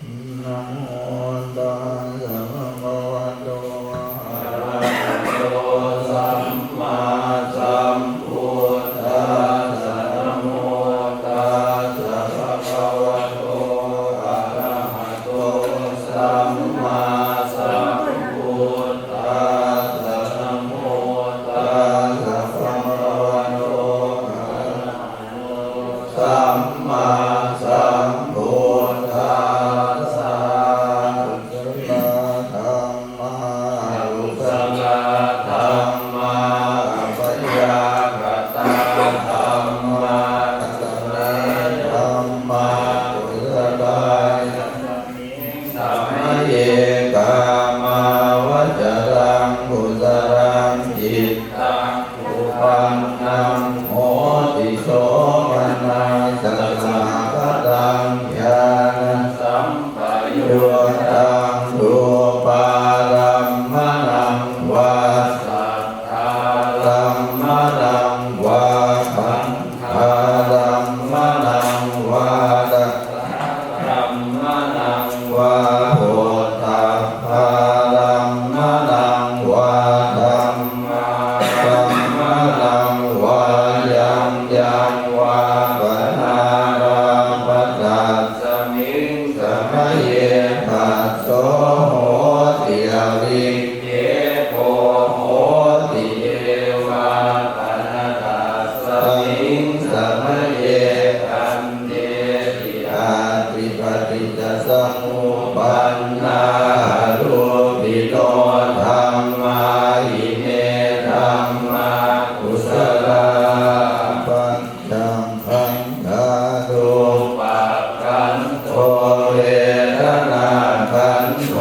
นะโมตัสสะภะคะวะโตอะระหะโตสัมมาสัมพุทธัสสะนะโมตัสสะภะคะวะโตอะระหะโตสัมมาสัมพุทธัสสะนะโมตัสสะภะคะวะโตอะระหะโตสัมมาสัมพุทธัสสะกุศลธัมมาปัญญากตาธัมมากุศลธัมมากุศลสัมมาเยกามาวจรังกุศลังจิตตังอุปันนังโหติโสมนัสสะภะตังญาณสัมปยุตตังรูปารัมมนังวาสัทธารัมมนังวาขันธารัมมนังวาตัสสะรัมมนังวาโหตัพพารัมมนังวาธัมมารัมมนังวายังยังวาปนาราปัสสัสสมิงสมัยเยปัสโสโหติอวิคเยโกโหติเยวาปนาตัสสมิงสมัยเยตันเตติอาติปฏิจจสมุปปันนารูปิโนธัมมาหิเมธัมมากุศลาปัญจังขันธาตุปัจขันโทเวทนาขันโท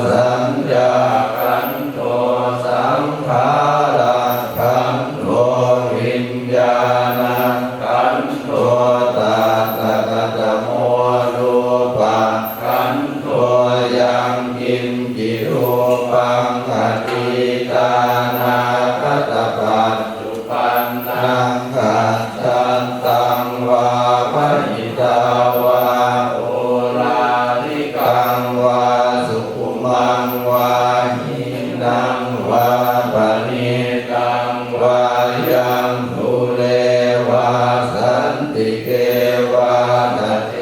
สัญญาขันโทสังขาราขันโทวิญญาณขันโทตัสสะกตโมรูปังขันโทยังกินจิรูปังอติตานาคตปัจจุปันนังขัจฉันตังวาปหิตาวาโอราลิกังวาสุขุมังวาหินังวาปณิตังวายังทุเลวาสันติเกวาตเต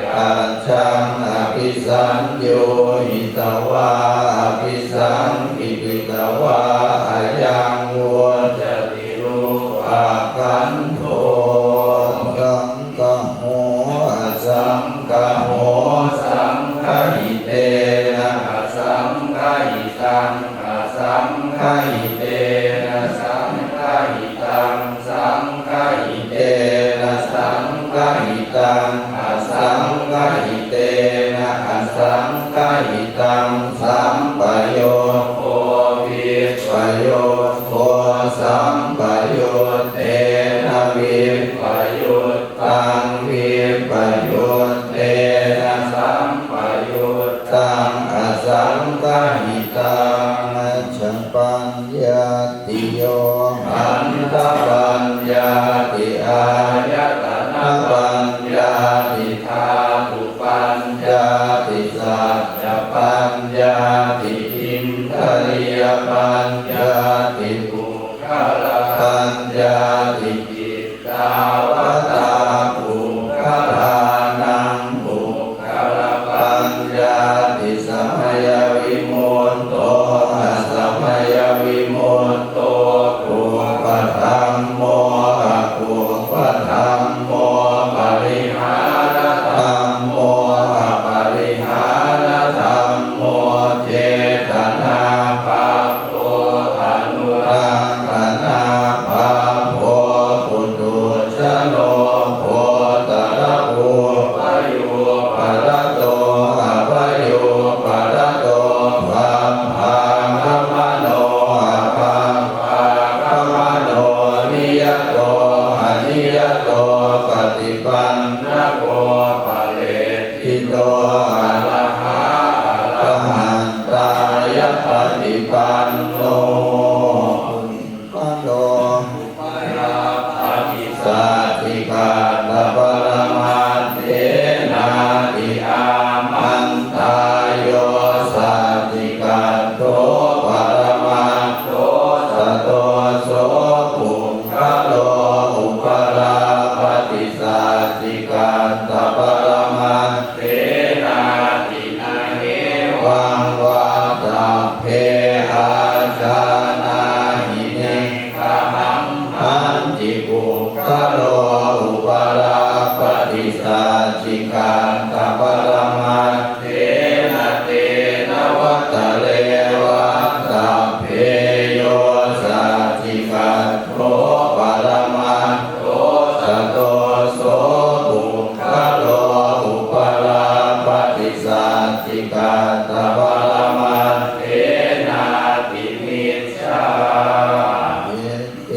กัจฉังอภิสัญโยหิตวาอภิสังกิปิตวาอายังวัวจติรูอาคันโทสังฆโหสังฆโหสังฆหิเตนะสังฆหิตังสังฆหิเตนะสังฆหิตังสังฆหิเตนะสังฆหิตังสังฆหิเตนะสังฆหิตังสัมปโยโควิปโยโคสัมปโยเตนะวิปโยตังวิปโยเตนะสัมปโยตังสังฆหิตังฉันปัญญาติโยอันตปัญญาติอายตนะปัญญาติธาตุปัญญาติสัจจปัญญาติอินทรียปัญญาติปุคละปัญญาติจิตตาวตาปุคละนังปุคละปัญญาติสัมยวิมุตโตสัมยวิมุตโตปุปธัมโมปุปธัมโมปริหารธัมโมปริหารธัมโมเจตนาภาโพอนุรักขณาภาโพปุถุชโนโพตระโพปโยปะโตอะปโยปะโตภัมภาคัมโนภัมภาคัมโนนิยโตอนิยโตปฏิปันนะโกปะเลทิโตอะระหะอะระหันตายปฏิปันโนปะโลปะราภาติสัตถิกาตปรมัตเถนาติอามัน ติกาตะวรมัตเถนาติมิจฉาเยเต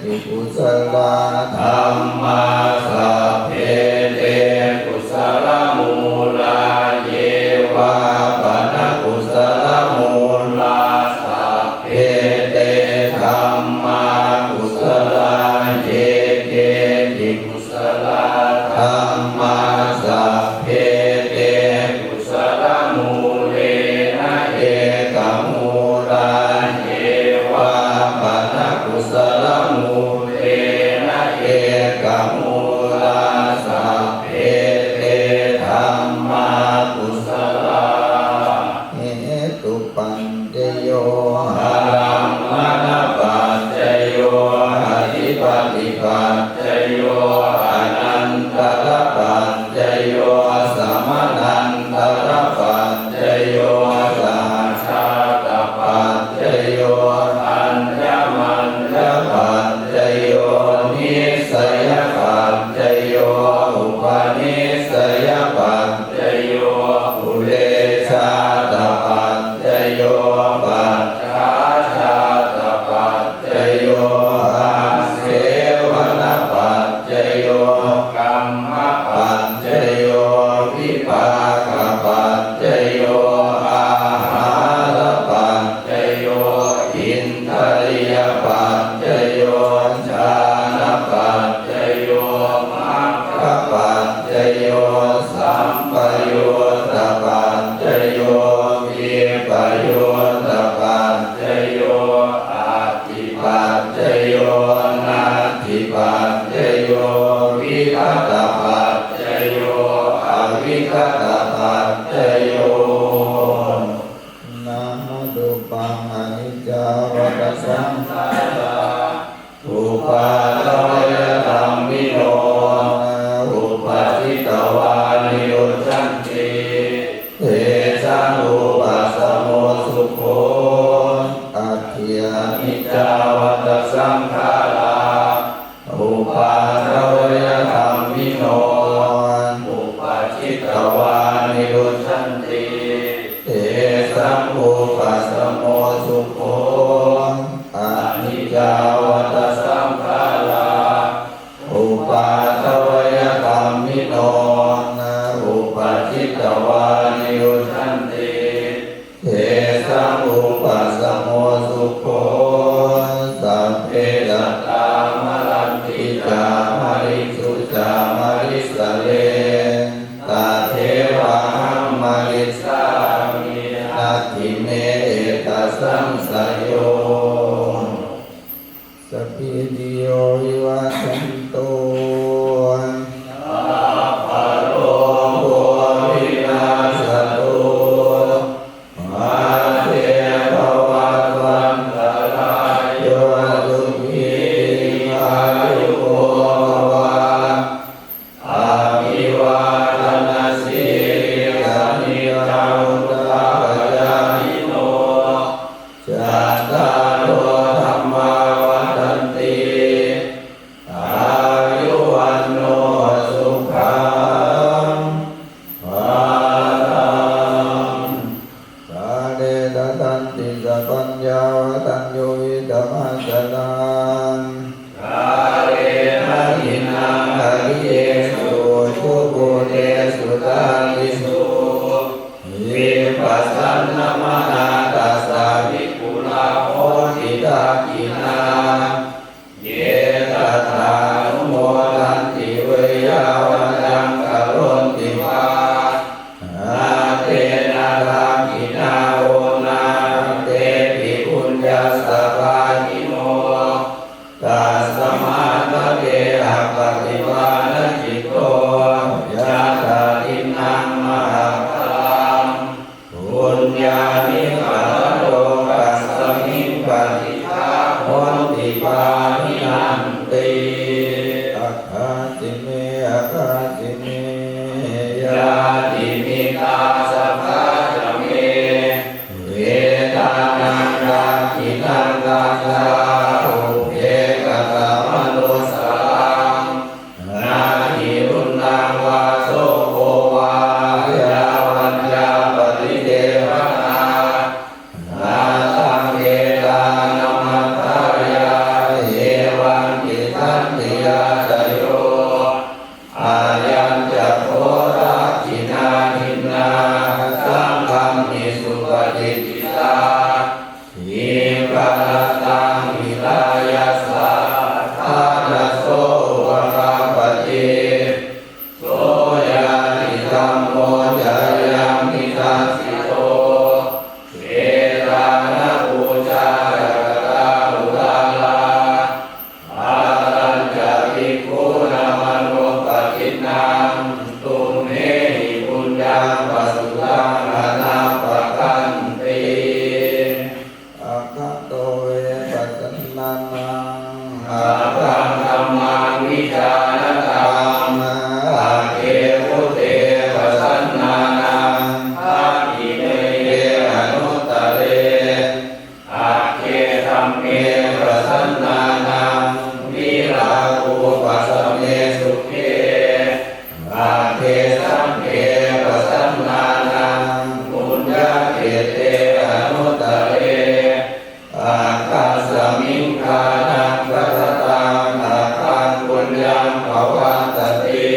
ปิกุศลธัมมาสัพเพเตกุศลมูลาเยวะปนกุศลมูลาสัพเพเตธัมมากุศลาเยเกติกุศลธัมมาสัพเพเตกุศลมูเลนะเอกมูลาเยวะปนกุศลมูเลนะเอกมูลาสัพเพเตธัมมากุศลาเหตุปัญจโยหารังมณปัจจโยอธิปติปัจจโยอนันตรปัจจโยสัมมานันตรปัจจโยสหัชชาตปัจจโยอัญญมัญญปัจจโยนิสัยปัจจโยอุปนิสัยปัจจโยอุเลชาตปัจจโยปัจฉาชาตปัจจโยอาเสวนปัจจโยกัมมปัจจโยวิปากปัจจโยอาหารปัจจโยอินทริยปัจจโยฌานปัจจโยมรรคปัจจโยสัมปยุตตปัจจโยวิปยุตตปัจจโยอาทิปัจจโยนาทิปัจจโยวิคัตตปัจจโยอวิคัตตปัจจโยนะโมตุปังอนิจจาวัฏสังขาราอุปาทวยธัมมิโนอุปาทิตวานิโรชันติเตชะอุปัสสโมสุโขอัตถิยานิจจาวัฏสังขาราอุปาทวยธัมมิโนอุปาทิตวานิโรชันติเตชะอุปัสสโมสุโขอนิจจาวัฏสังขาราอุปาทวยธัมมิโนอุปาทิตวานิโรชันติเตชะอุปัสสโมสุโขสัพเพสัตตามรันติจามริสุจามริสเลตาเทวะหัมมริสามินาทิเมตสังสยโยสัพพิติโยวิวัชชันตุสัพพะโลกวินาศตุ นาสังฆัมมิสุปฏิทิตาหิกาลตังวิลายัสสะทานะโสวะคาปฏิโสยานิธัมโมจายัมมิทัสสิโตเวทานะปูชาจักตาอุลาลาอารัญจภิกขุนามโนปฏินังตุเมหิปุญญังปัสสุตังอนาปคันติอาคาโตเวปัสสนานังอาคังธัมมังวิจารตังอาเกวุเตปัสสนานังอาทิเมเยอนุตตะเรอาเกธัมเมปัสสนานังวิราภูปัสสเมสุเขอาเทสัมเขปัสสนานังปุญญาเขเตอนุตตะเรอาคาสมิงคานังกัสตังอาคังปุญญังภวันตติ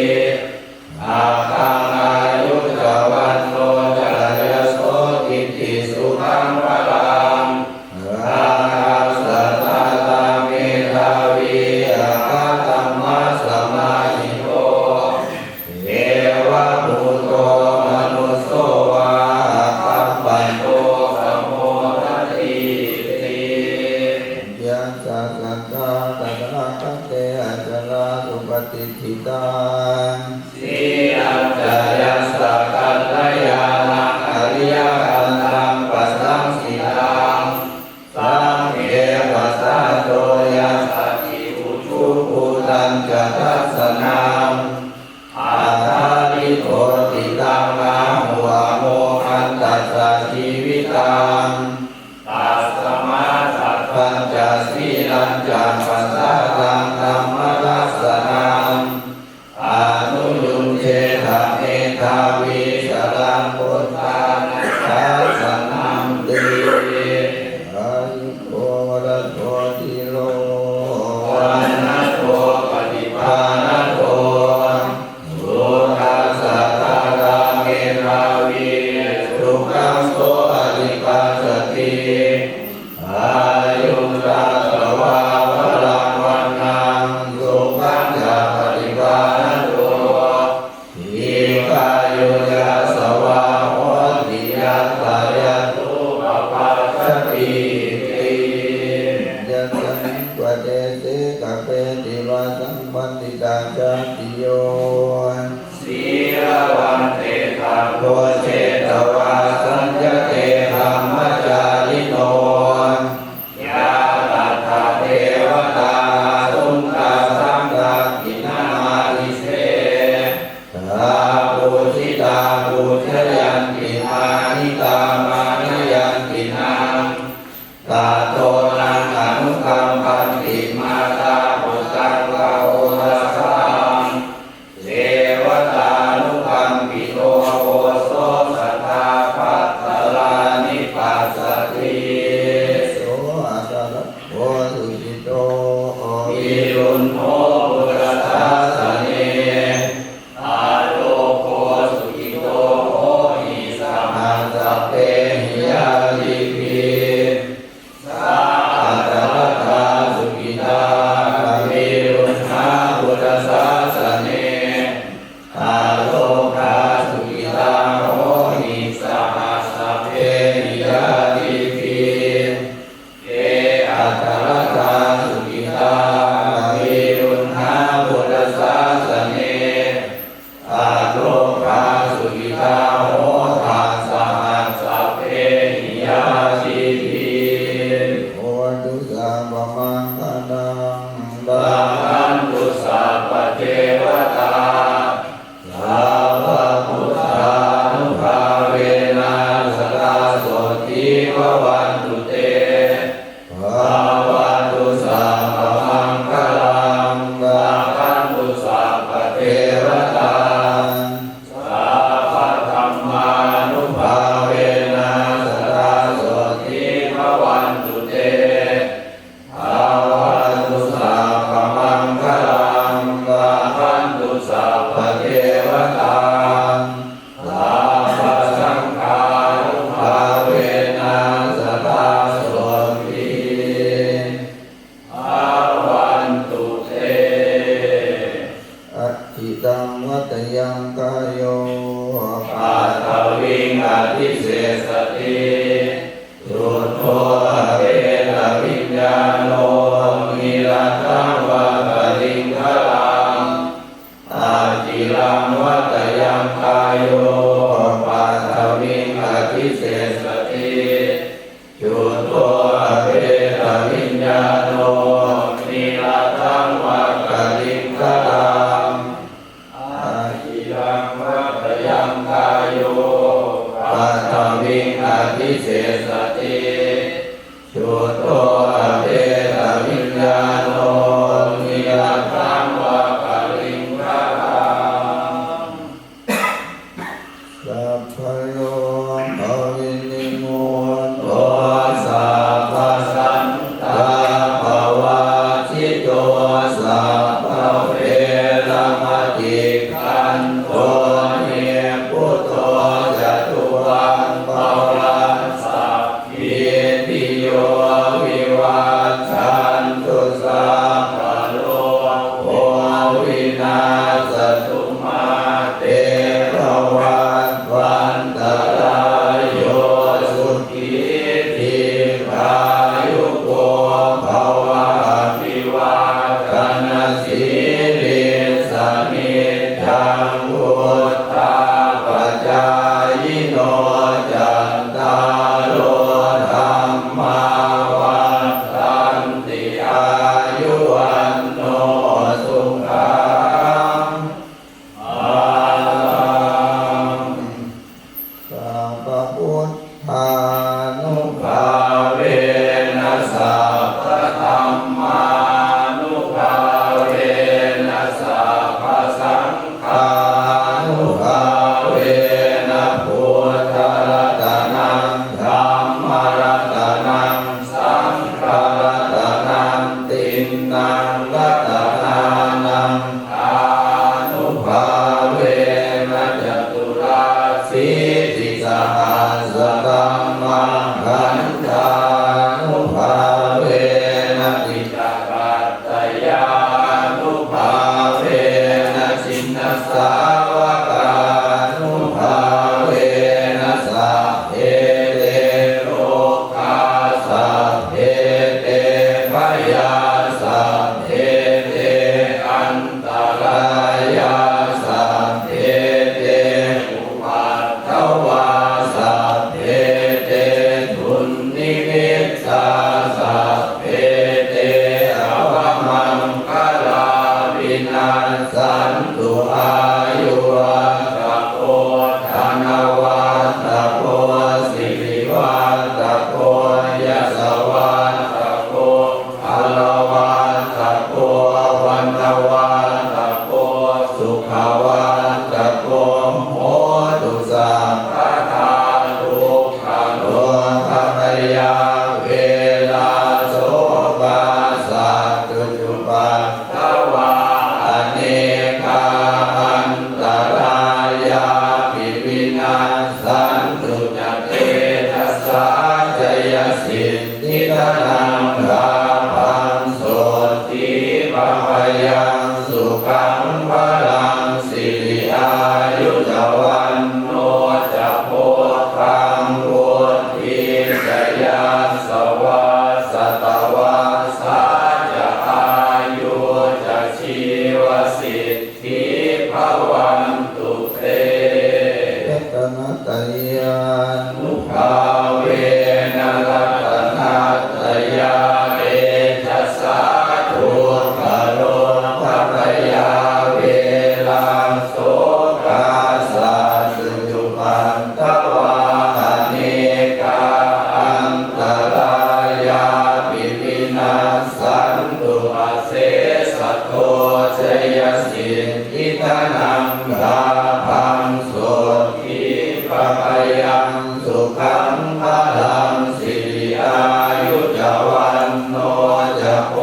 อาคังอายุจวันโนจรยโสติติสุขังพลังอาคาสัตตาตาเมธาวีอาคาตัมมาสมาหิโตเอวะภูโตมนุสโสวาคัมปันโตสมโภทัตติติยัสสะสัตตาตถาคตเตอจลาสุปฏิทิตังสีอัจจยัสสะกัลยานังอริยกัลลังปัสสังสิตังสังเฆปัสสะโตยัสสะทิอุชุภูตังจัตตัสสนังอาทาริโตติตังอาหัวโมหันตัสสะชีวิตังตัสสมาสัพพัญจสีลัญจปัสสะตังธัมมทัสสนังอนุยุนเชทะเมธาวิสรังพุทธานัสสะนัมติอายุโกวะโตติโลวันนะโตปฏิภาณโตสุขัสสะตาตาเมธาวิสุขังโสอริปัสสติอายุราสวะวะลังวันนังสุขังจะปฏิภาณโตอิกายุยัสสวะโหติยัสสะยะตุปปัสสติติยัสสะนิวะเตเสกะเปติวะสัมปันติตาจติโยสีลวันเตทาโพเชตวาสัญญเตธัมมจาริโนยาตัทธาเทวตาสุนตาสังฆกินามาลิเสตาปูชิตาปูชยันติมานิตามานิยันตินังตาโตนังอนุกัมปันติมาตาปุตตังวะโอทัสสังเทวตานุกัมปิโตโอโสสัทธาภัตตลานิปัสสติโสอัตตะโอสุจิโตวิรุณโภปุรทัสสเนอาโลโกสุจิโตโห วิงอภิเศษติชุโตอเวทวิญญาโนนิรัตถังวะปริงคารังสัพพโยภวินิโมโตสัพพสันตาภวะจิตโตสัพพเวรมติขันโตเนพุทโธจตุวันภวันสัพพิติโยวิวัชชันตุสัพพะโลกโควินาศตุมาเตภวันวันตรายโยสุขีทีพายุโกภวะภิวาทนาสีริสนิจังพุทธาปัจจายโนจันตารโลธรรมาวันตันติอายุวันโนสุขังภลังสัพพพุทธานุภาเวนะสัพพธัมมานุภาเวนะสัพพสังฆานุภาเวนะพุทธรัตนังธัมมรัตนังสังฆรัตนังตินนังรัตนานังอานุภาเวนะจตุราสีติสหัสตัมมังคันธานุภาเวนะติตาปัตตยานุภาเวนะชินสาวกานุภาเวนะสัพเพเตโลกาสัพเพเตพยาสัพเพเตอันตรายาสัพเพเตอุปัฏฐวาสัพเพเตทุนนิมิตสาสัพเพเตอวมังคลาวินัสสันตุอายุวัตโกธนวัตโกสิริวัตโกยสวัตโกพลวัตโกวันตวัตโกสุขวัตโกโหตุสัพพทาทุกขโลภมยาเวลาโสภาสัตตุจุปัฏฐวาอเนกาอันตรายาปิวินาสันตุจเตทัสสะจยสิทธิธนังลาภังโสติภพยังสุขังพลังสิริอายุจวันโนจะโพธังพุทธิจยาสวาสตวาสาจะอายุจะชีวสิทธิภวันตุเตตนะตยานุภาเวนะรัตนัตยาเอทัสสะทุกขโลภมยาเวลาโสกาสัตตุจุปัฏฐวาอเนกาอันตรายาปิวินาสันตุอาเสสะโทชยสิทธิธนังลาภังโสติภพยังสุขังพลังสิริอายุจวันโนจะโพ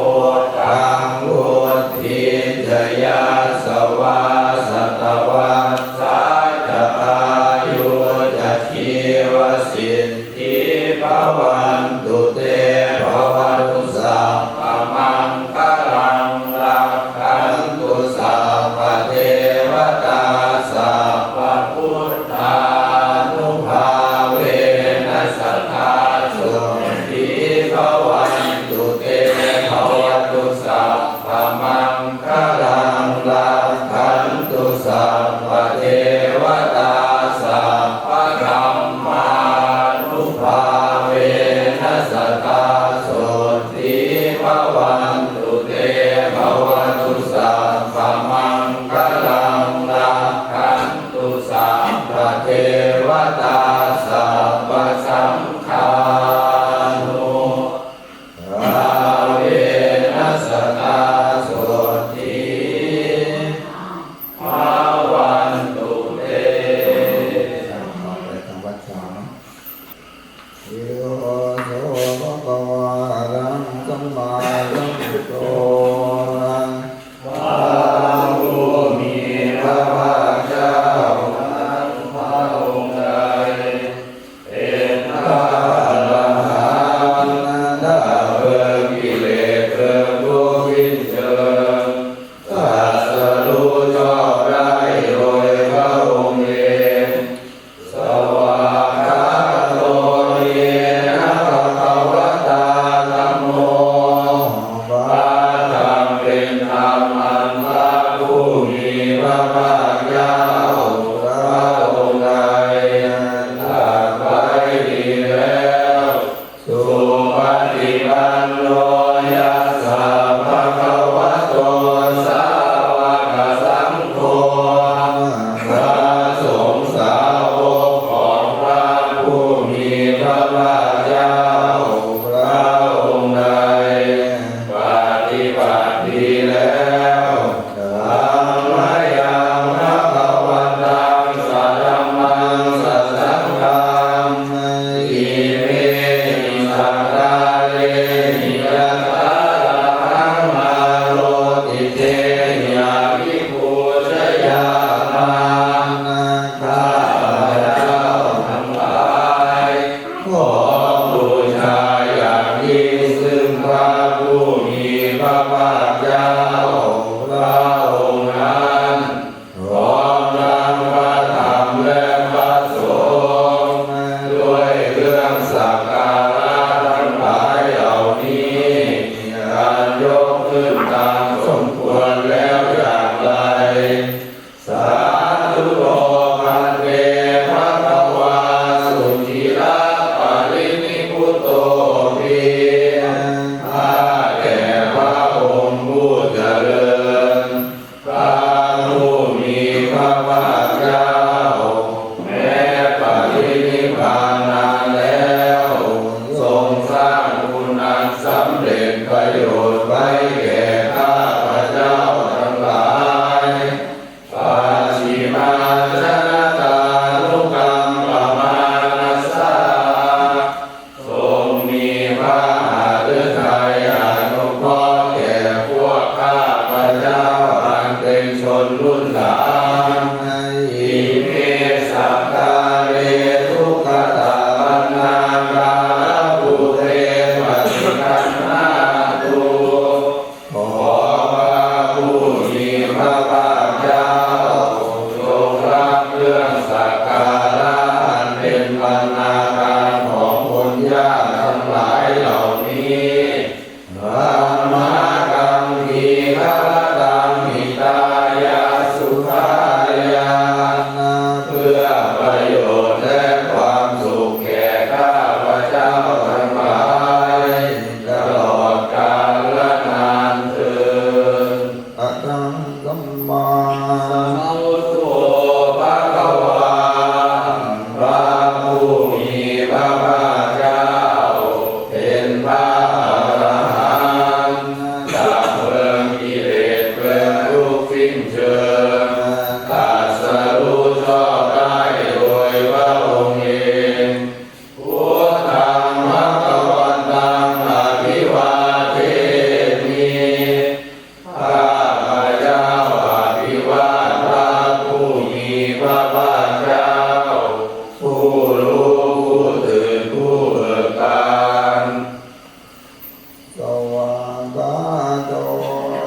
ธังพุทธิจยาสวาสตวาสาจะอายุจะชีวสิทธิภวันตุเตภวัตุสัพพมังคลังรักขันตุสัพพเทวตาสัพพพุทธานุภาเวนะสัทธาสุขีภวันตุเตภวตุสัพพมังคลังรักขันตุสัพพเทวตาสัพพธัมมานุภาเว เป็นบรรณาการของคนยากทั้งหลายเหล่านี้ธรรมะกัมพีฆะตังหิตายาสุขายาเพื่อประโยชน์และความสุขแก่ข้าพเจ้าทั้งหลายตลอดกาลและนานเทอญอะระหังสัมมาสัมพุทโธภะคะวาพระผู้มีพระภาคเจ้าเป็นพระอรหันต์ดับเพลิงกิเลสเพลิงทุกข์สิ้นเชิงตรัสรู้ชอบได้โดยพระองค์เองพุทธังภคะวันตังอภิวาเทมิข้าพเจ้าอภิวาทพระผู้มีพระภาคเจ้าผู้รู้ผู้ตื่นผู้เบิกบานสวากขาโต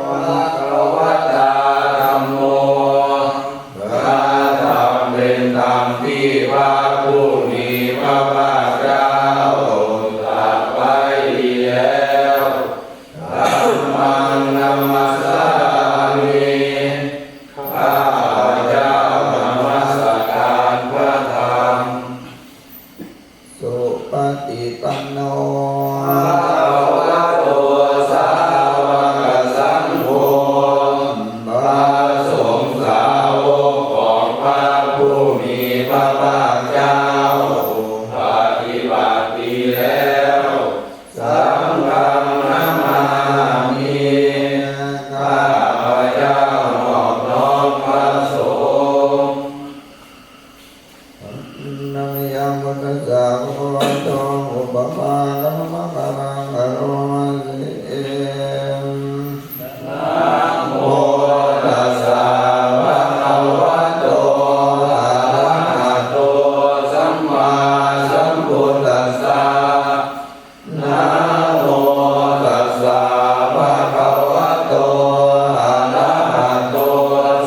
ภะคะวะตาธัมโมพระธรรมเป็นธรรมที่พระผู้มีพระภาคเจ้าตรัสไว้ดีแล้วธัมมังนัมมัสสามิข้าพเจ้านมัสการพระธรรมสุปฏิปันโนภะคะวะโตสาวกสังโฆพระสงฆ์สาวกของพระผู้มีพระภาคเจ้าปฏิบัติดีแล้วสังฆังนะมามิข้าพเจ้านอบน้อมพระสงฆ์ นะยังพุทธัสสะภะคะวะโตอุปมานะมะมะมังอะโรมาสินะโมตัสสะภะคะวะโตอะระหะโตสัมมาสัมพุทธัสสะนะโมตัสสะภะคะวะโตอะระหะโต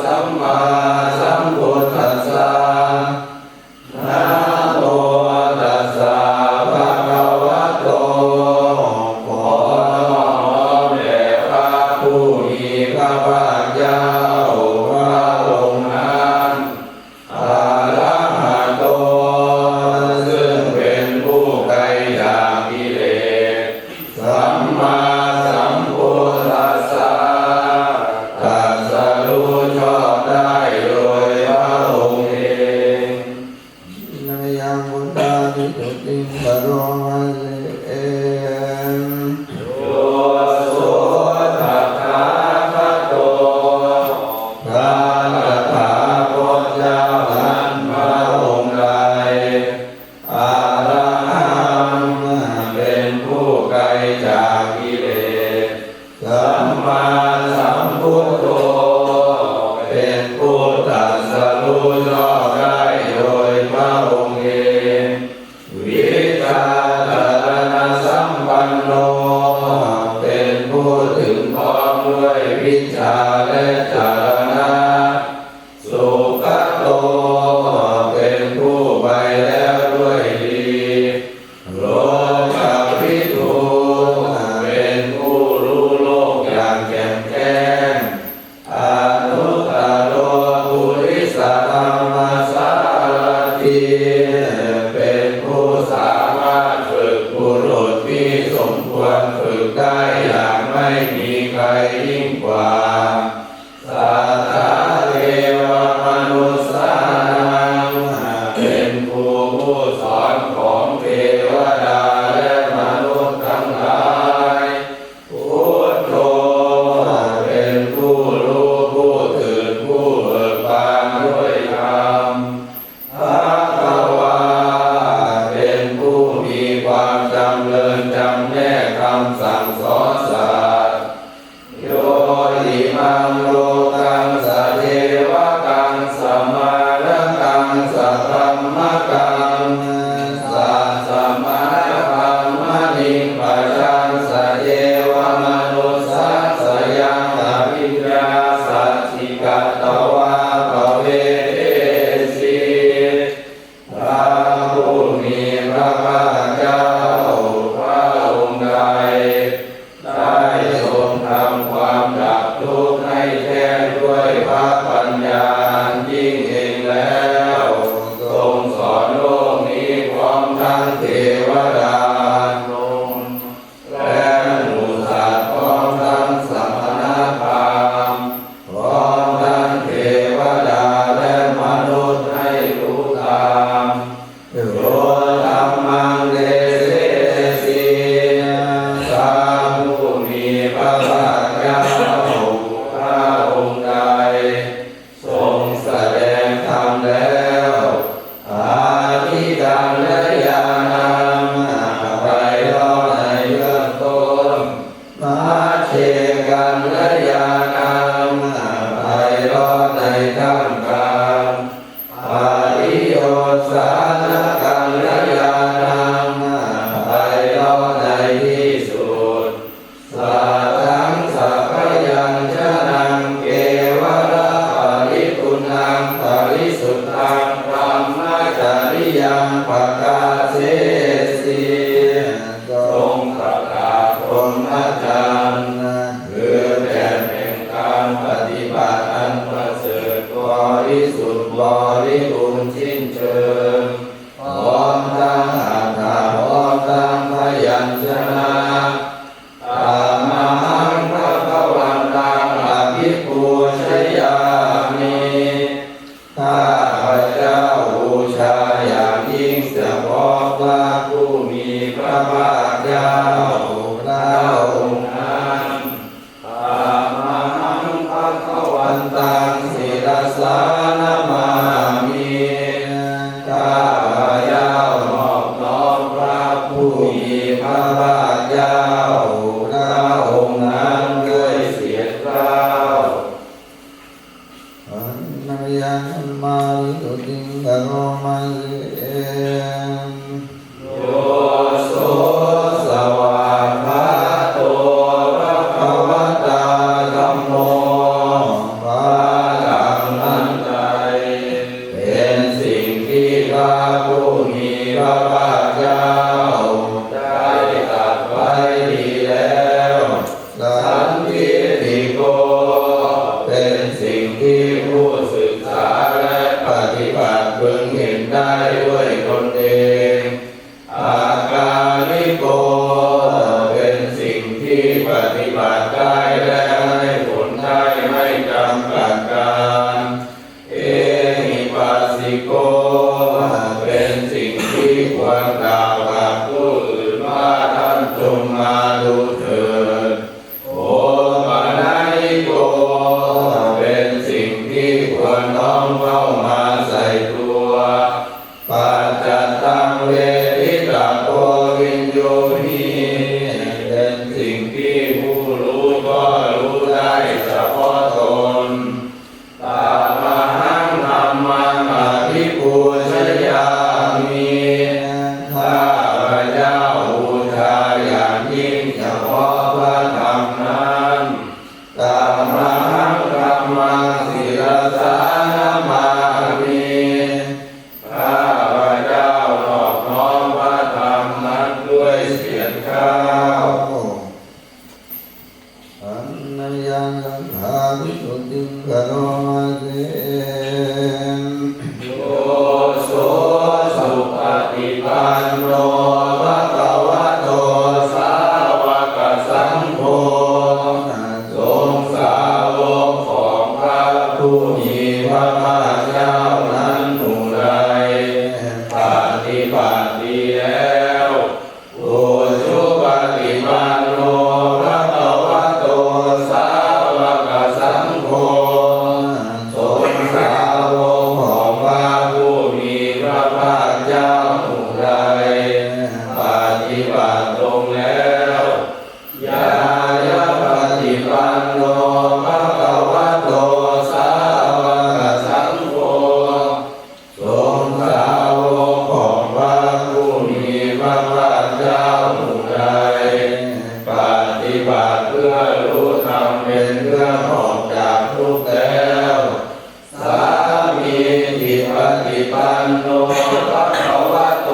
สัมมาสัมพุทธัสสะนะโมตัสสะภะคะวะโตขอน้อมแด่พระผู้มีพระภาคเจ้าพระองค์นั้นอะระหะโตซึ่งเป็นผู้ไกลจากกิเลสสัมมาสัมพุทธัสสะตรัสรู้ชอบได้โดยพระองค์เองนะยังพุทธาภิกขุติงกโรมาสิโยโสตัคคะคะโตพระตถาคตเจ้านั้นพระองค์ใดอะระหังเป็นผู้ไกลจากกิเลสสัมมาสัมพุทโธเป็นผู้ตรัสรู้ชอบได้โดยพระองค์เองวิชาจารณสัมปันโนเป็นผู้ถึงพร้อมด้วยวิชาและจารณะสุขโตเป็นผู้ไปแล้วด้วยดีโลกัพพิทูเป็นผู้รู้โลกอย่างแจ่มแจ้งอนุตตโรปุริสธรรมสารถิเป็นผู้สามารถฝึกบุรุษที่สมควรฝึกได้อย่างไม่มีใครยิ่งกว่าสัทธาเทวมนุสสานังเป็นผู้สอน ยังประกาศเสสีทรงประกาศพรหมจรรย์คือแผ่นแห่งการปฏิบัติอันประเสริฐบริสุทธิ์บริบูรณ์สิ้นเชิงพร้อมทั้งอัตถะพร้อมทั้งพยัญชนะอะระหังภะคะวันตังอะภิปูชยามิข้าพเจ้าบูชาอย่างยิ่งเฉพาะพระผู้มีพระภาคเจ้าพระองค์นั้นอะระหังภะคะวันตังศิรสานะมามิข้าพเจ้านอบน้อมพระผู้มีพระภาคเจ้าพระองค์นั้นด้วยเสียงกล้าวนยังมาวิตุติงกโรมาเอโยโสสวากขาโตภะคะวะตาธัมโมภะลังอันใดเป็นสิ่งที่พระผู้มีพระภาคเจ้าได้ตรัสไว้ดีแล้วสันทิฏฐิโกเป็นสิ่งที่ผู้ศึกษาและปฏิบัติพึงเห็นได้ด้วยตนเองอากาลิโกเป็นสิ่งที่ปฏิบัติได้และให้ผลได้ไม่จำกัดการเอหิปัสสิโกเป็นสิ่งที่ควรกล่าวกับผู้อื่นว่าท่านจงมาดูเถิดโอปนัญิโกเป็นสิ่งที่ควรน้อมเข้ามาใส่ตัวปัจจตังเวทิตาโกวิญโยหิเป็นสิ่งที่ผู้รู้ก็รู้ได้เฉพาะตนตามหังธัมมังอภิปูชยามิข้าพเจ้าบูชาอย่างยิ่งเฉพาะพระธรรมนั้นตามหังธัมมังศิรสานะมามิข้าพเจ้านอบน้อมพระธรรมนั้นด้วยเสียงกล้าวอันนยังสังฆาวิสุทธิงกโรมาเสโยโสสุปฏิปันโนภะคะวะโตสาวกสังโฆทรงสาวกของพระผู้มีพระภาคเจ้านั้นหมู่ใดปฏิบัติดีแล้วอุชุปฏิปันโนภะคะวะโตสาวกสังโฆทรงสาวกของพระผู้มีพระภาคเจ้าหมู่ใดปฏิบัติตรงแล้วญายะปฏิปันโนภะคะวะโตสาวกสังโฆทรงสาวกของพระผู้มีพระภาคเจ้าหมู่ใดปฏิบัติเพื่อรู้ธรรมเป็นเครื่องออกจากทุกข์แล้วสามีจิปฏิปันโนภะคะวะโต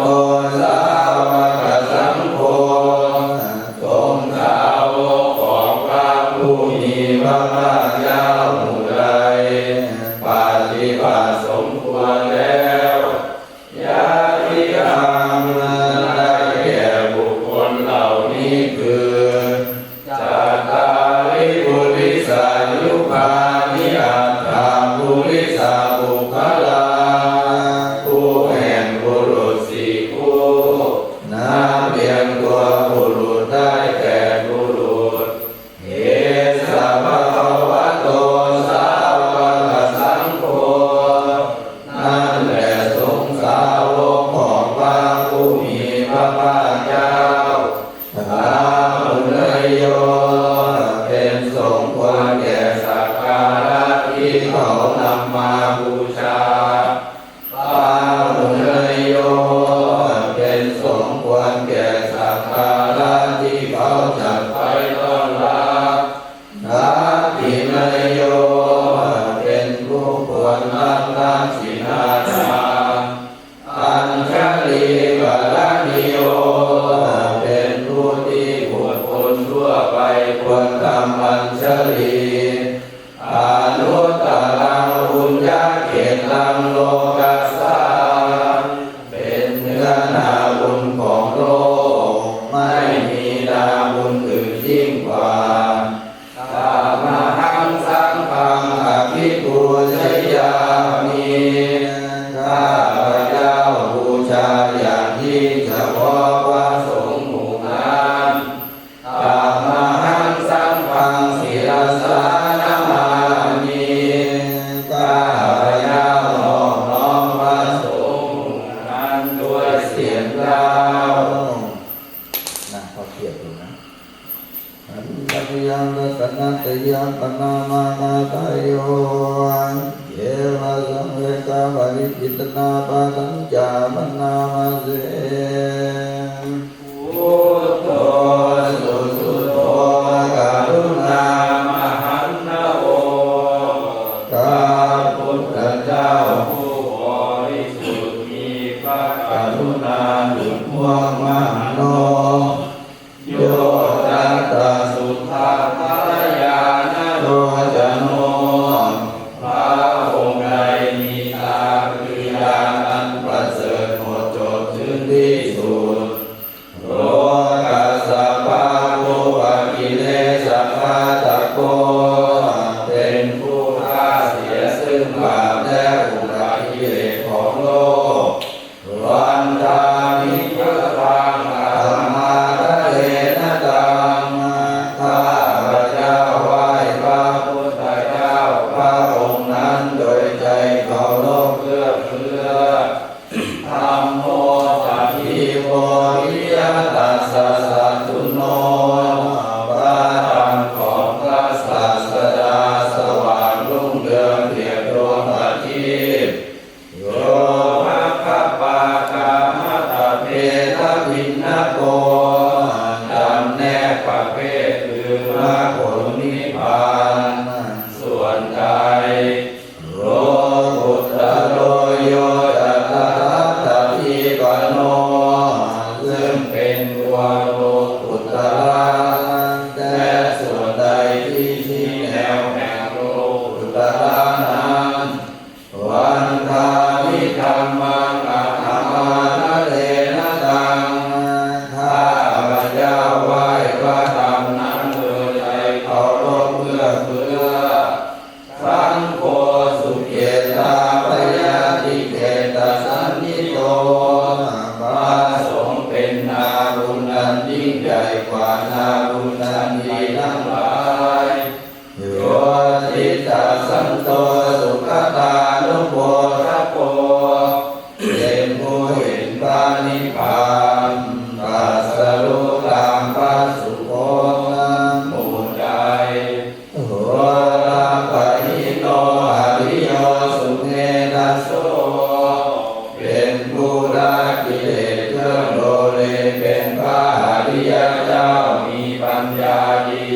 สาวกสังโฆทรงสาวกของพระผู้มีพระภาคเจ้าหมู่ใดปฏิบัติสมควรแล้วญาติธรรมได้แก่บุคคลเหล่านี้คือจัตตาริปุริสายุคานิอัตถาปุริสาบุคลาผู้แห่งบุรุษสี่คู่นับเรียงตัวบุรุษได้แก่บุรุษเอสะภะคะวะโตสาวกสังโฆนั่นแหละสงฆ์สาวกของพระผู้มีพระภาคเจ้าพระมุนีโยเป็นสงฆ์ควรแก่สักการะที่เขานำมาบูชาพระมุนีโยเป็นสงฆ์ควรแก่สักการะที่เขาจัดไปต้อนรับพระภินยโยเป็นผู้ควรรับศีลธรรมอัญช นาบุญของโลกไม่มีนาบุญอื่นยิ่งกว่าธรรมหังสังฆังอภิปูชยามิข้าพเจ้าบูชาอย่างยิ่งเฉพาะพระสงฆ์หมู่นั้นธรรมหังสังฆังศิรสานามามิข้าพเจ้านอบน้อมพระสงฆ์นั้นด้วยเสียงกล่าวนะพอเทียบดูนะอันตริยังรัตนัตยังปนามานาตโยเยวะสังเวกาวาริจิตนาปะทัญจามนามาเสพุทโธสุสุโธกรุณามหันนะโอข้าพุทธเจ้าผู้บริสุทธิ์มีพระกรุณาหลุดม่วงมหาโนโยตัสสะสุทธาทายานะโรจโนพระองค์ใดมีตาคือญาณอันประเสริฐหมดจดถึงที่สุดโลกัสสะภะโวกิเลสฆาตโกเป็นผู้ฆ่าเสียซึ่งบาปและอุปากิเลสของโลกวันทามิพระพังอามาทะเลนะตังข้าพระเจ้าไหว้พระพุทธเจ้าพระองค์นั้นโดยใจเคารพเอื้อเฟื้อธัมโมสัพพิโมวิยตัสสะสัตถุโนพระธรรมของพระศาสดาสว่างรุ่งเรืองเปรียบดวงอาทิตย์โยภะคะปากามะตะเพทะวินนะโกจำแนกประเภทคือมรรคผลนิพพานส่วนใดโลกุตตะโลโยตัตถะตถิปันโนซึ่งเป็นตัวโลกุตตะแต่ส่วนใดที่ชี้แนวแห่งโลกุตตะนั้นวันทามิธัมมังอะหัมมานะเลนะตังข้าพระเจ้าไหว้พระธรรมนั้นโดยใจเคารพเอื้อเฟื้อสังโฆสุเกตาปยาติเกตสันนิโตพระสงฆ์เป็นนาบุญอันยิ่งใหญ่กว่านาบุญอันดีทั้งหลายโยติตาสันโตสุขตานุโภคโปเป็นผู้เห็นพระนิพพานตรัสรู้ตามพระสุคตหมู่ใดโหราปหิโนอริโยสุเนนะโสเป็นผู้ละกิเลสเครื่องโลเลเป็นพระอริยเจ้ามีปัญญาดี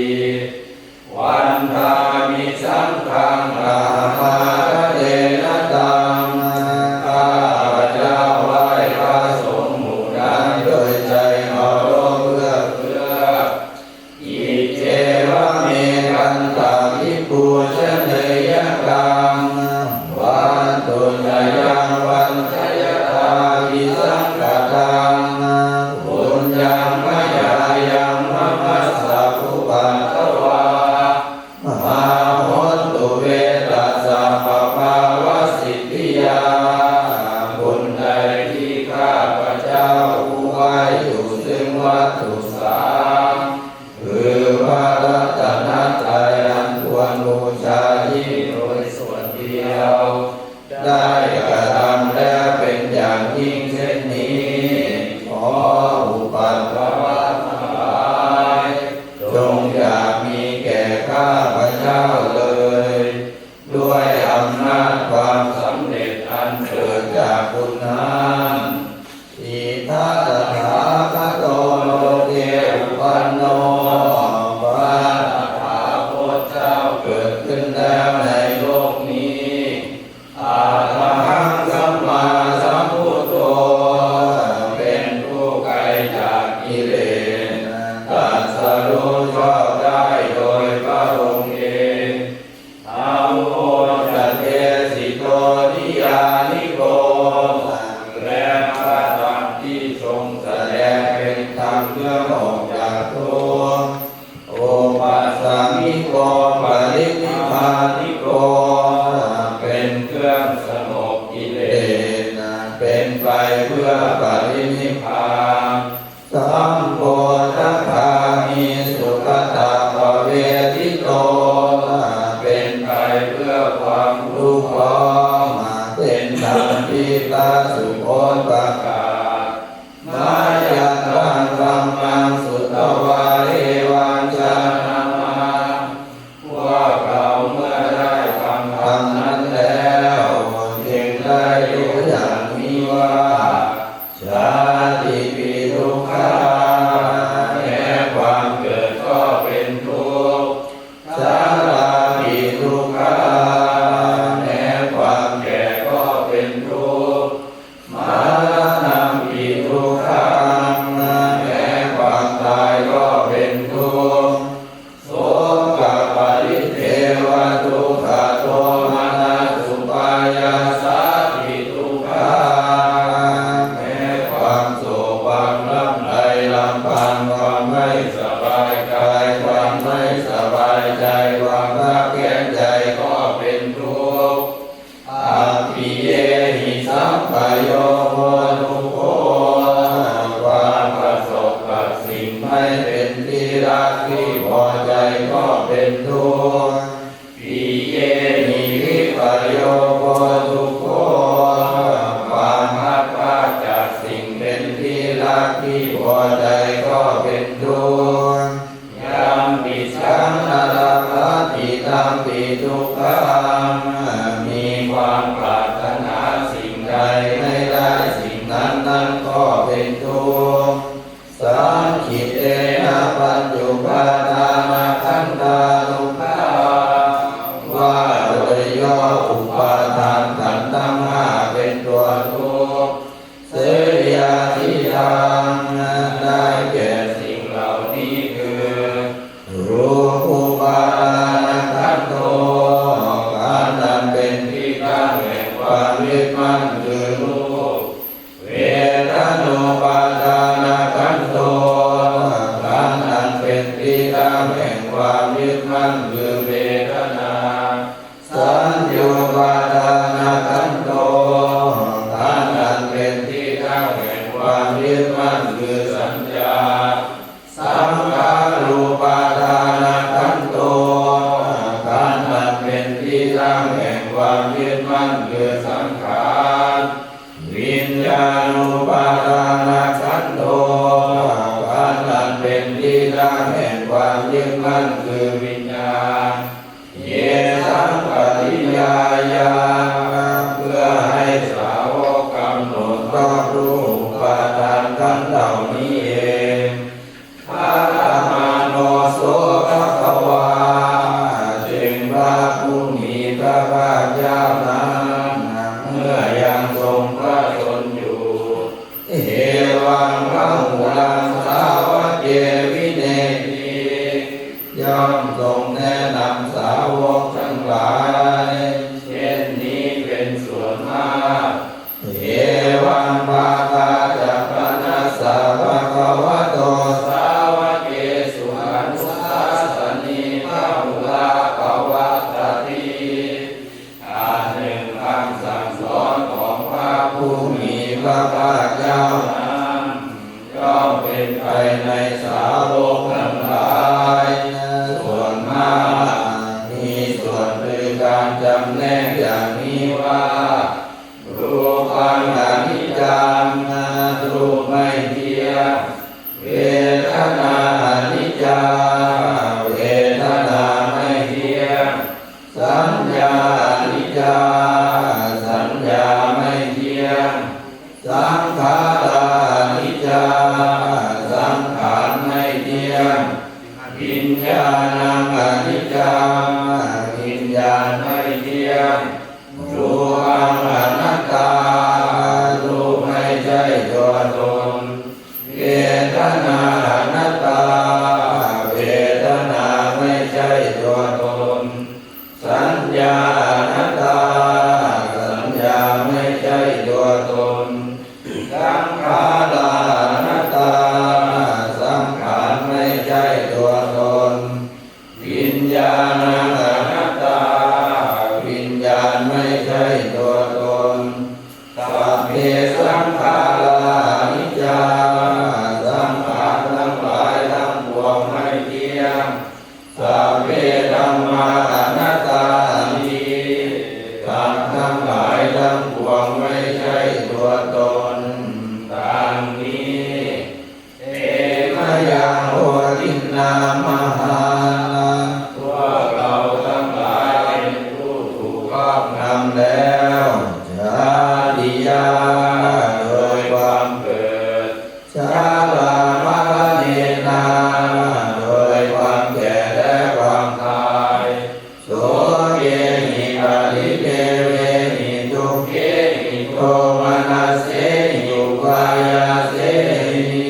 วันทามิสังฆังอามาทะเลนะตังข้าพระเจ้าไหว้พระสงฆ์หมู่นั้นโดยใจเคารพเอื้อเฟื้ออิเจวะเมกันตาภิกขุชเนยกังวันตุญยังวันทยตาวิสังฆตังบุญยังมยายังมัมมัสสะภูปัตถวามาโหตุเวตัสสะปะภาวะสิทธิยาบุญใดที่ข้าพระเจ้าผู้ไหว้อยู่ซึ่งวัตถุสามคือพระรัตนตรัยอันควรบูชายิ่งโดยส่วนเดียวได้กระทำแล้วเป็นอย่างยิ่งเช่นนี้ขออุปัฏฐวะทั้งหลายจงอย่ามีแก่ข้าพระเจ้าเลยด้วยอำนาจความสำเร็จอันเกิดจากบุญนั้นอิทัตถาคโตโลเก ที่ทรงแสดงเป็นธรรมเพื่อออกจากทุกข์โอปัสสมิโกปรินิพพานิโกเป็นเครื่องสงบกิเลสเป็นไปเพื่อปรินิพพานสัมโพธิคามิสุขตาภเวทิโตเป็นไปเพื่อความรู้พร้อมเป็นธรรมที่ตาสุโขประกาศมายันตังธัมมังสุตวาเรวัญจานามาพวกเราเมื่อได้ฟังธรรมนั้นแล้วจึงได้รู้อย่างนี้ว่าชาติปีทุกขาแม้ความเกิดก็เป็นทุกข์ชราปีทุกขาแม้ความแก่ก็เป็นทุกข์มรณะปีทุกขาแม้ความตายก็เป็นทุกข์โสกปริเทวทุกขโทมนัสสุปายาสาปีทุกขาแม้ความโศกความลำไรลำพันธ์ความไม่สบายกายความไม่สบายใจความรักแค้นใจก็เป็นทุกข์อาภิเยหิสัพพโยโหทุกโขความประสบกับสิ่งไม่เป็นที่รักที่พอใจก็เป็นทุกข์ปิเยหิวิปโยโหทุกโขความพัดพรากจากสิ่งเป็นที่รักที่พอใจก็เป็นทุกข์ยามปิสังนาราติตัมปิทุกขังมีความปรารถนาสิ่งใดไม่ได้สิ่งนั้นก็เป็นทุกข์สังขิตเตนะปัญจุปาทานาขันธาทุกขาว่าโดยย่ออุปาทานขันธ์ทั้งห้าเป็นตัวทุกข์เสยาทิทางได้แก่สิ่งเหล่านี้คือรูปุปาทานขันโธการนั้นเป็นที่ตั้งแห่งความยึดมั่นคือรูปเวทนาปาทานขันโธการนั้นเป็นที่ตั้งแห่งความยึดมั่นคือเวทนาสัญญาปาทานขันโธการนั้นเป็นที่ตั้งแห่งความยึดมั่นคือสัญญาสังขารูปาทานขันโธการนั้นเป็นที่ตั้งแห่งความยึดมั่นคือสังขารวิญญาณูปาทานขันโธการนั้นเป็นที่ตั้งแห่งความยึดมั่นคือวิญญาณเยสังปริยายาเพื่อให้สาวกกำหนดรอบรู้อุปาทานขันธ์เหล่านี้เองพระธรรมาโนโสภควาจึงพระผู้มีพระภาคเจ้านั้นเมื่อยังทรงพระชนอยู่เอวังพระหูลังสาวกเกวิเนติย่อมทรงแนะนำสาวกทั้งหลายเช่นนี้เป็นส่วนมากเอวังภาคาจัปนัสสะภะคะวะโตสาวกเกสุอนุสัสสนีพระหูลาภวัตติอันหนึ่งคำสั่งสอนของพระผู้มีพระภาคเจ้านั้นย่อมเป็นไปในสาวกทั้งหลายส่วนมากมีส่วนคือการจำแนกอย่างนี้ว่ารูปังอนิจจังรูปไม่เที่ยงเวทนาอนิจจังเวทนาไม่เที่ยงสัญญาอนิจจังสัญญาไม่เที่ยงสังขารานิจจังสังขารไม่เที่ยงวิญญาณังอนิจจังวิญญาณไม่เที่ยงรูปังอนัตตารูปไม่ใช่ตัวตนเวทนาอนัตตาเวทนาไม่ใช่ตัวตนสัญญาอนัตตาสัญญาไม่ใช่ตัวตนสังขารา ชาลามะเนนาโดยความแก่และความตายโสเกหิปาริเกเวหิทุกเกหิโทมนัสเสหิอุปายาเสหิ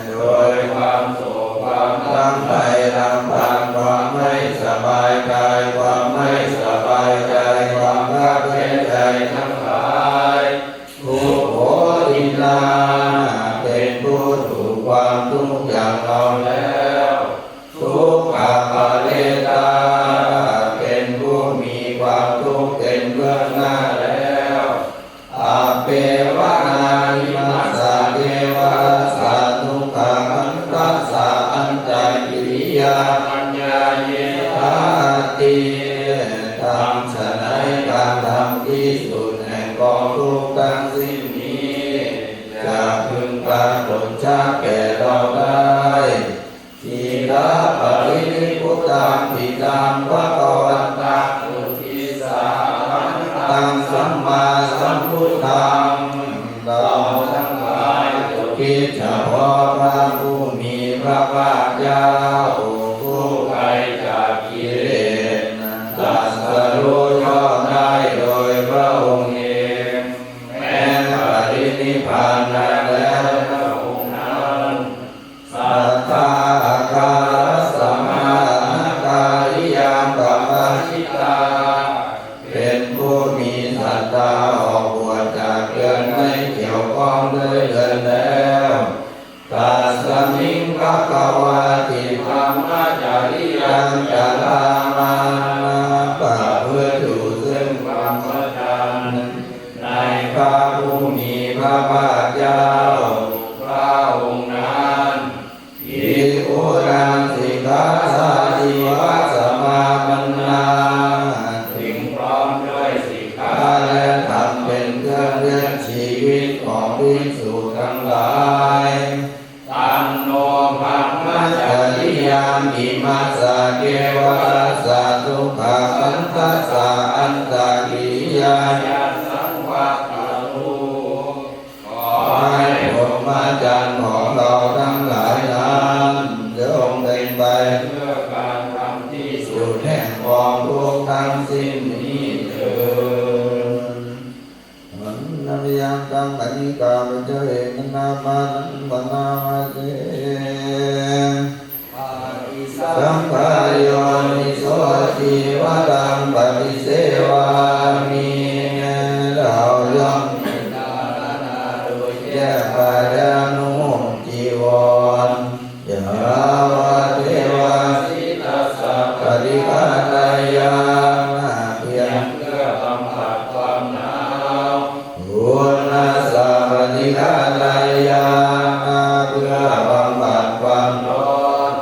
โดยความโศกความลำไปลำพันความไม่สบายกายความไม่สบายใจความรักเข็นใจทั้งหลายทุกโหตินาเป็นผู้ถูกความทุกข์อย่างเราแล้วทุกขปาเลตาเป็นผู้มีความทุกข์เป็นเบื้องหน้าแล้วอาเปวะนานิมัสสะเทวะสัตทุกขามันตัสสะอันจากิริยาปัญญาเยธาติทำฉะนั้นการทำที่สุดแห่งกองทุกข์ทั้งสิ้นนี้จะพึงปรากฏชัดแก่เราได้ทีละปรินิพพุตังทิตังภวันตังอุทิสาตังสัมมาสัมพุทธังเราทั้งหลายคิดเฉพาะพระผู้มีพระภาคเจ้าผู้ไกลจากกิเลสตรัสรู้ชอบได้โดยพระองค์เองแม้ปรินิพพานแล้วพระองค์นั้นสัทธาคาสมาการิยังกัมมชิตาเป็นผู้มีศรัทธาออกบวชจากเรือนไม่เกี่ยวข้องด้วยเรือนแล้วตัสสมิงภะคะวะติธรรมจาริยังจารามาประพฤติอยู่ซึ่งความพระธรรมในพระผู้มีพระภาคเจ้าพระองค์นั้นอิอุรังสิกขาสาธิวัสสมาปันนาถึงพร้อมด้วยสิกขาและธรรมเป็นเครื่องเลี้ยงชีวิตของภิกษุทั้งหลายตันโนภะมะจาริยามอิมัสสะเกวะสัตทุกขามันตัสสะอันตากิริยาสังวัตตุขอให้พรหมจรรย์ของเราทั้งหลายนั้นจงเป็นไปเพื่อการทำที่สุดแห่งกองทุกข์ทั้งสิ้นนี้เถิดนัมยังกังปณิกาปัจเจเกนามานังปนามาเตสังขารโยนิโสติวะตังปฏิเสวามิเราย่อมเป็นดาราโดยแยกไปแล้วนุ่งจีวรยาวะเทวาสิตัสสะปฏิฆาตายาเพียงเพื่อบำบัดความหนาวอุณาสาปฏิฆาตายาเพื่อบำบัดความร้อน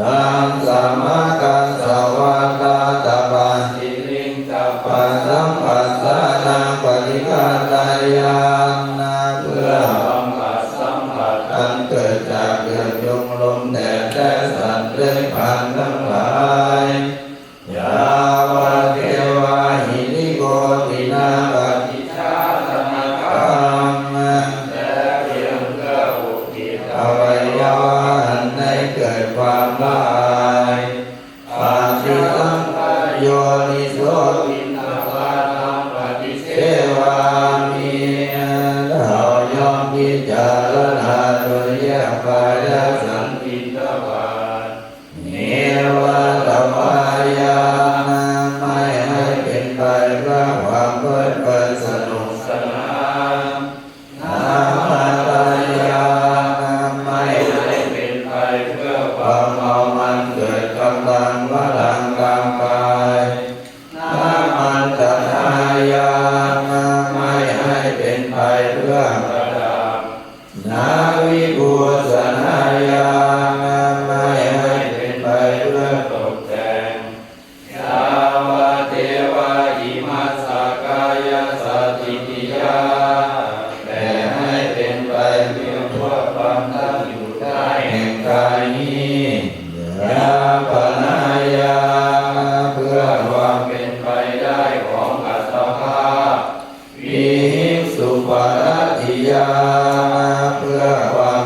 รังสัมมากัสสวะตาตปาสิลิงตปาสัมปัสสะนาปฏิฆาตายาเพื่อบำบัดสัมผัสอันเกิดจากเดือดยงลมแดดและสัตว์เลื้อยผ่านทั้งหลายยาวะเทวาหิริโกตินาปฏิชาตนาคัมและเพียงเพื่ออุทิศอวัยวะอันได้เกิดความละอายปฏิสังขารโยนิโสวินทวานังปฏิเสวามิเราย่อมพิจารณาโดยแยกไปและสันติตวาเนวะตวายาไม่ให้เป็นไปเพื่อความเพลิดเพลินสนุกสนานนามาตายาไม่ให้เป็นไปเพื่อความเมามันเกิดกำลังพลังกางกายนามันตายาไม่ให้เป็นไปเพื่อประดับนาวิบูสนายาไม่ให้เป็นไปเพื่อตกแต่งยาวะเทวาอิมัสสะกายสัตติติยาแต่ให้เป็นไปเพื่อทั่วความตั้งอยู่ได้แห่งกายนี้ยาปนายาเพื่อความเป็นไปได้ของอัตภาพวิหิงสุปาทิยาเพื่อความ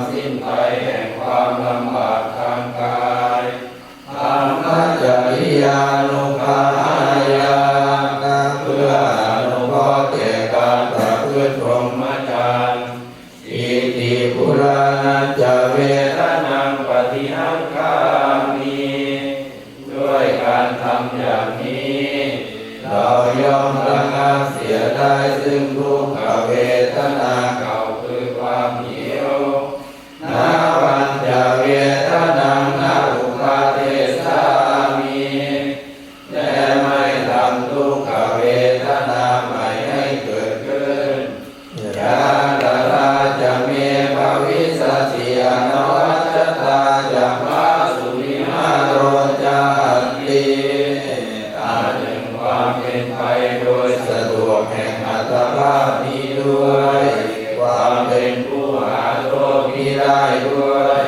รานัจจเวท นังปฏิหังคามิด้วยการทำอย่างนี้ เราย่อมระงับเสียได้ซึ่งทุกขเวทนา เก่าคือความหิว นาปัญจเวทนานาอุปาเทสามิและไม่ทำทุกขเวทนาใหม่ให้เกิดขึ้นยาตราจะเมภวิสัสสิอนวัชตาจะมาสุริมาโรจาติตาถึงความเป็นไปโดยสะดวกแห่งอัตภาพนี้ด้วยความเป็นผู้หาโทษนี้ได้ด้วย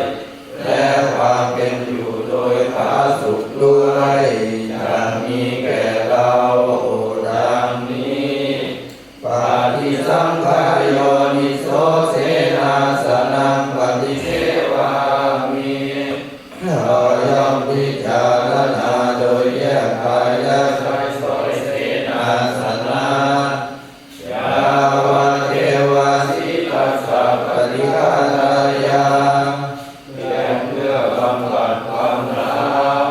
และความเป็นอยู่โดยผาสุขด้วยจะมีแก่เราดังนี้ปาฏิสังขารโยนิโสเสนาสนังปฏิเสวามิเราย่อมพิจารณาโดยแยกกายและใจสอยเสนาสนะยาวะเทวาสิตัสสะปฏิฆาตายาเพื่อบำบัดความหนาว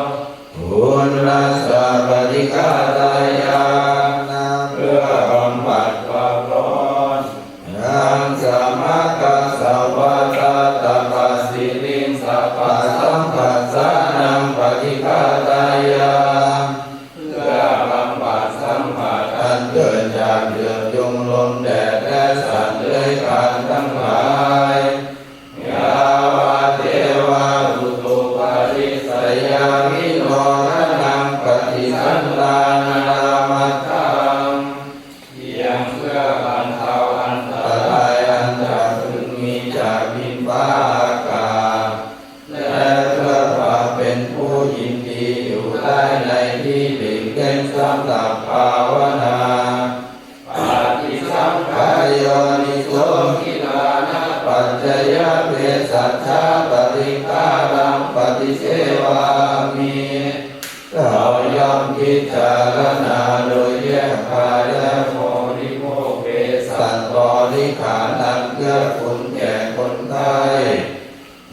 ปุณณสะปฏิฆาตายาเพื่อบำบัดความร้อนนังสมากัสสวะตาตปัสสิลิงสัพพะสัมปัสสานังปฏิฆาตายาเพื่อบำบัดสัมผัสอันเกิดจากเดือดยุงลมแดดและสัตว์เลื้อยคลานทั้งหลายยาวะเทวาอุตุปาริสยามิโนทนังปฏิสันตานามัตถังเพียงเพื่อบรรเทาอันต ตรายอันจะพึงมีจากดินฟ้าอากาศและเพื่อความเป็นผู้ยินดีอยู่ได้ในที่หลีกเล่นสำหรับภาวนา ปาฏิสังขาร โยนิโส กิลานะ ปัจจยเวสัชชาปฏิฆารังปฏิเสวามิเราย่อมพิจารณาโดยแยกกายและโม ริโภคเวสั สัตว์บริขารนันเกื้อคุณแก่คนไทย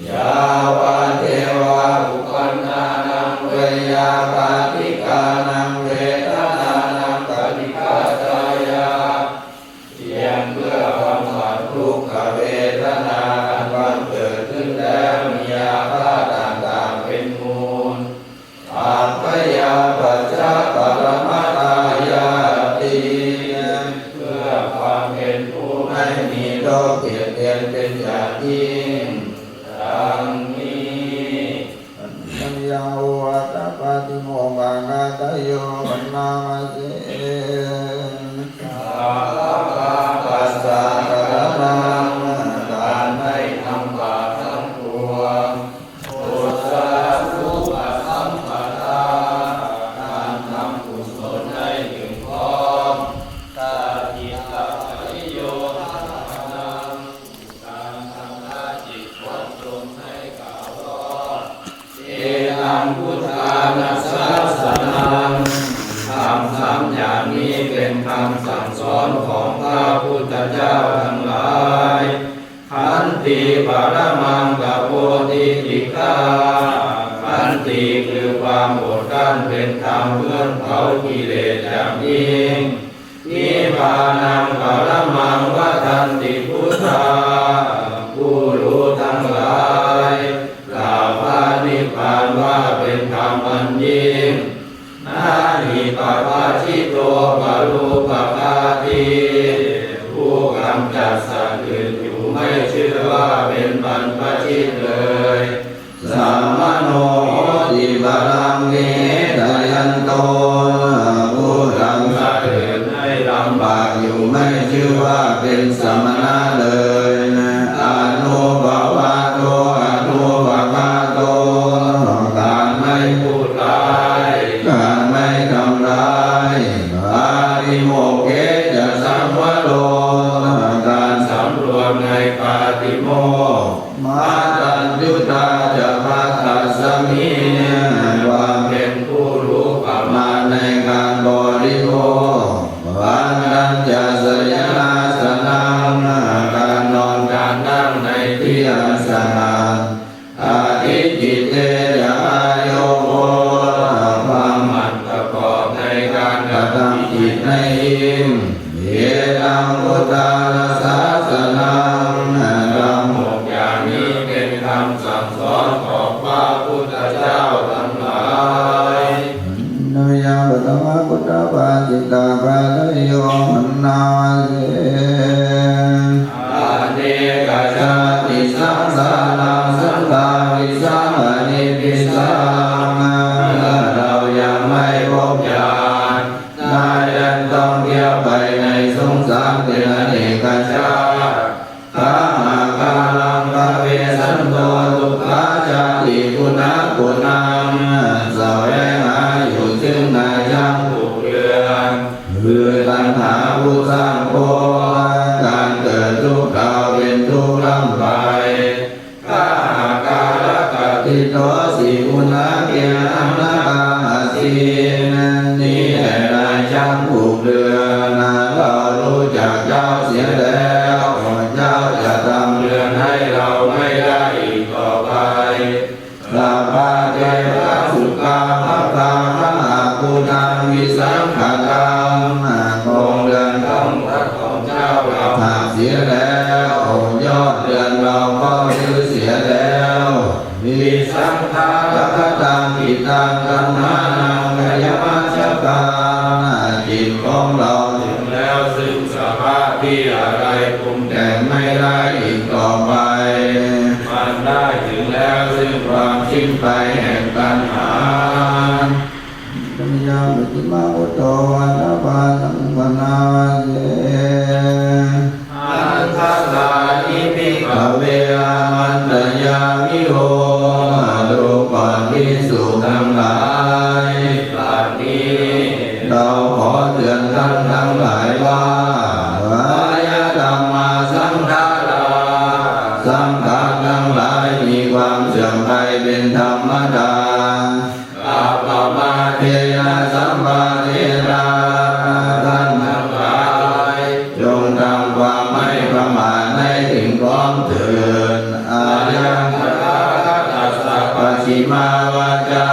ยาวาเทวาอุปันนานังเวยาปาติกานังเวทนานังปฏิฆาตายาเพียงเพื่อบำบัดทุกขเวทนาอันบังเกิดขึ้นแล้วมีอาพาธต่างๆเป็นมูลอาพยาปัจจาปรมาตายาติเพื่อความเป็นผู้ ไม่มีโรคเบียดเบียนเป็นอย่างยิ่งดังนี้ สัญญาวัตปาติโมบางาตโยปนามาเสปัสสะกะระนังการไม่ทำบาปทั้งปวงปุตตะสุปสัมปทาการทำกุศลให้ถึงพร้อมตาจิตตะปิโยทานังการทำละจิตวัดตนให้กล่าวรอดเอตังพุทธานัสสะสนังคำซ้ำอย่างนี้เป็นคำสั่งสอนของพระพุทธเจ้าทั้งหลายขันติปรมังกโพธิติกาขันติคือความอดกลั้นเป็นธรรมเพื่อนเผากิเลสอย่างยิ่งนิพพานังปรมังวัฏันติพุทธาผู้รู้ทั้งหลายกล่าวพระนิพพานว่าเป็นธรรมอันยิ่งนาหิปปาชิโตปรูปปาติผู้กำจัดสัตว์อื่นอยู่ไม่เชื่อว่าเป็นบรรพชิตเลยสัมมโนติบาลังเวทยันโตผู้ทำสัตว์อื่นให้ลำบากอยู่ไม่เชื่อว่าเป็นสมณะเลยอนุภาวะโตอนุภาวะโตการไม่พูดร้ายการไม่ทำร้ายอาริโมกเขจะสัมวโรการสำรวมในปาติโมกข์มาตัญญุตาจะพัทธัสสมิความเป็นผู้รู้ประมาณในการบริโภควันนั้นจะสยนาสนังการนอนการนั่งในที่อา สนาอาทิจิตเตยาโยโกความมันประกอบในการกระทำจิตในอิมเยตังพุทธาศาสนาธรรมหกอย่างนี้เป็นคำสั่งสอนของพระพุทธเจ้าทั้งหลายนยาปตมะพุทธปาจิตาปะทะโยมันนาเสอาเนกชาติสังสารังสังฆาวิสังอนิพิสังเรายังไม่พบญาณน่าจะต้องเที่ยวไปในสงสารเป็นอเนกชาติข้ามาคาลังพระเวสสันโตทุกขาชาติกุณะกุณังแสวงหาอยู่ซึ่งในยังผูกเรือนคือตัณหาผู้สร้างโภการเกิดทุกข์เราเป็นทุกข์ลำไปข้าคาลกติโตสิกุณะเกียรตินาคาสีนี่แหละนายช่างผูกเรือนเรารู้จักเจ้าเสียแล้วเจ้าจะทำเรือนให้เราไม่ได้อีกต่อไปลาภะเทวะสุขาภัพพาพระอากุณังวิสังขตังคงเรือนของพระของเจ้าเราหากเสียแล้วยอดเรือนเราก็ซื้อเสียแล้ววิสังขารคตังกิตังกัมมานังกายมัชฌัตังจิตของเราถึงแล้วซึ่งสภาพที่อะไรปรุงแต่งไม่ได้อีกต่อไปมันได้ถึงแล้วซึ่งความสิ้นไปแห่งตัณหาปัญญาปฏิมาอุตโตวันปาสังปนาเสอันทัสสานิพิกเวอามันตยามิโหดูก่อนภิกษุทั้งหลายบัดนี้เราขอเตือนท่านทั้งหลายว่าวายธรรมาสังขาราสังขารทั้งหลายมีความเสื่อมไปเป็นธรรมดาอัปปมาเทนะสัมปาเทนะท่านทั้งหลายจงทำความไม่ประมาทให้ถึงพร้อมเถิดอายังคาตัสสะปัจฉิมาวาจา